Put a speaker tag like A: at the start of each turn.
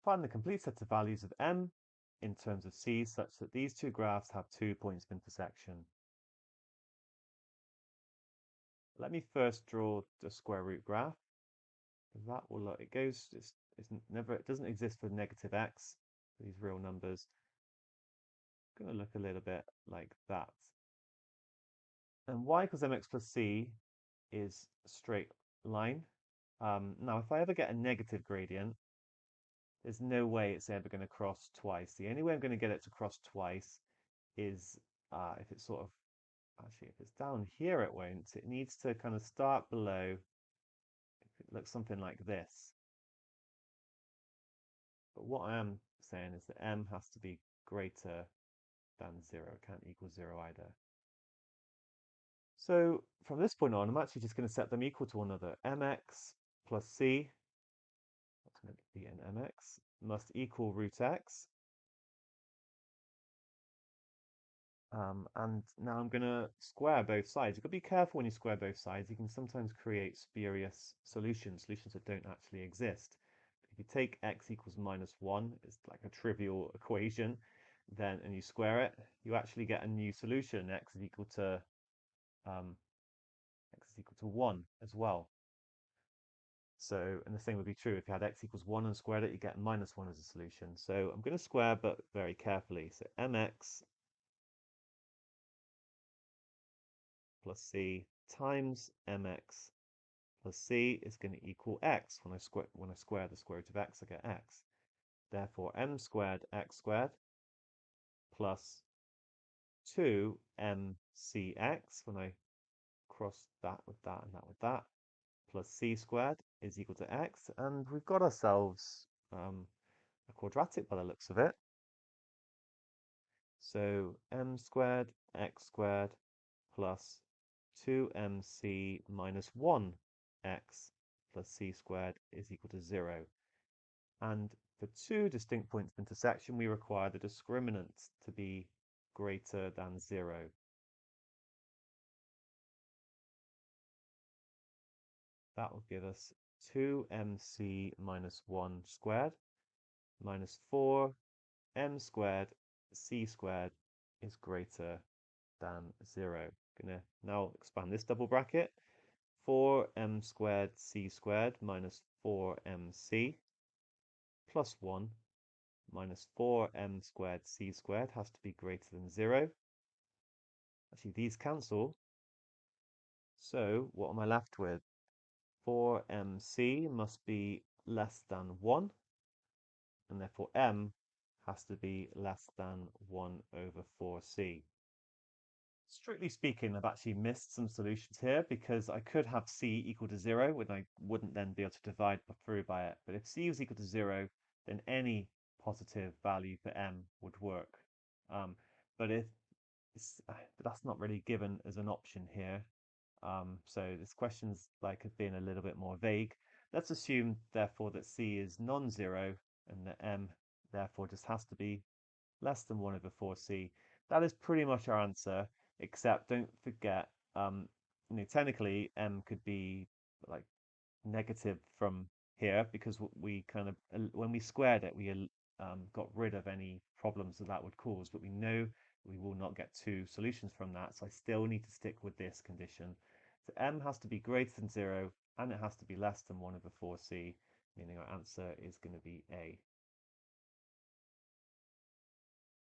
A: Find the complete set of values of m in terms of c such that these two graphs have 2 points of intersection. Let me first draw the square root graph. That will look, it doesn't exist for negative x, these real numbers. It's going to look a little bit like that. And y equals mx plus c is a straight line. Now, if I ever get a negative gradient, there's no way it's ever going to cross twice. The only way I'm going to get it to cross twice is if it's sort of, actually, if it's down here, it won't. It needs to kind of start below. It looks something like this. But what I am saying is that m has to be greater than 0. It can't equal 0 either. So from this point on, I'm actually just going to set them equal to one another. Mx plus c, that's meant to be an mx, must equal root x. And now I'm going to square both sides. You've got to be careful when you square both sides. You can sometimes create spurious solutions that don't actually exist. If you take x equals -1, it's like a trivial equation, and you square it, you actually get a new solution. X is equal to 1 as well. So, and the same would be true if you had x equals 1 and squared it, you get -1 as a solution. So I'm going to square, but very carefully. So mx plus c times mx plus c is going to equal x. When I square the square root of x, I get x. Therefore, m squared x squared plus 2mcx, when I cross that with that and that with that, plus c squared is equal to x. And we've got ourselves a quadratic by the looks of it. So m squared x squared plus 2mc minus 1x plus c squared is equal to 0. And for two distinct points of intersection, we require the discriminant to be greater than 0. That will give us 2mc minus 1 squared minus 4m squared c squared is greater than 0. I'm going to now expand this double bracket. 4m squared c squared minus 4mc plus 1 minus 4m squared c squared has to be greater than 0. Actually, these cancel. So what am I left with? 4mc must be less than 1, and therefore m has to be less than 1 over 4c. Strictly speaking, I've actually missed some solutions here because I could have c equal to 0 when I wouldn't then be able to divide through by it. But if c was equal to 0, then any positive value for m would work. But that's not really given as an option here. So this question's like being a little bit more vague. Let's assume, therefore, that c is non-zero and that m, therefore, just has to be less than 1 over 4c. That is pretty much our answer, except don't forget, technically m could be like negative from here because we kind of, when we squared it, we got rid of any problems that would cause, but we know we will not get two solutions from that, so I still need to stick with this condition. So m has to be greater than 0 and it has to be less than 1 over 4c, meaning our answer is going to be A.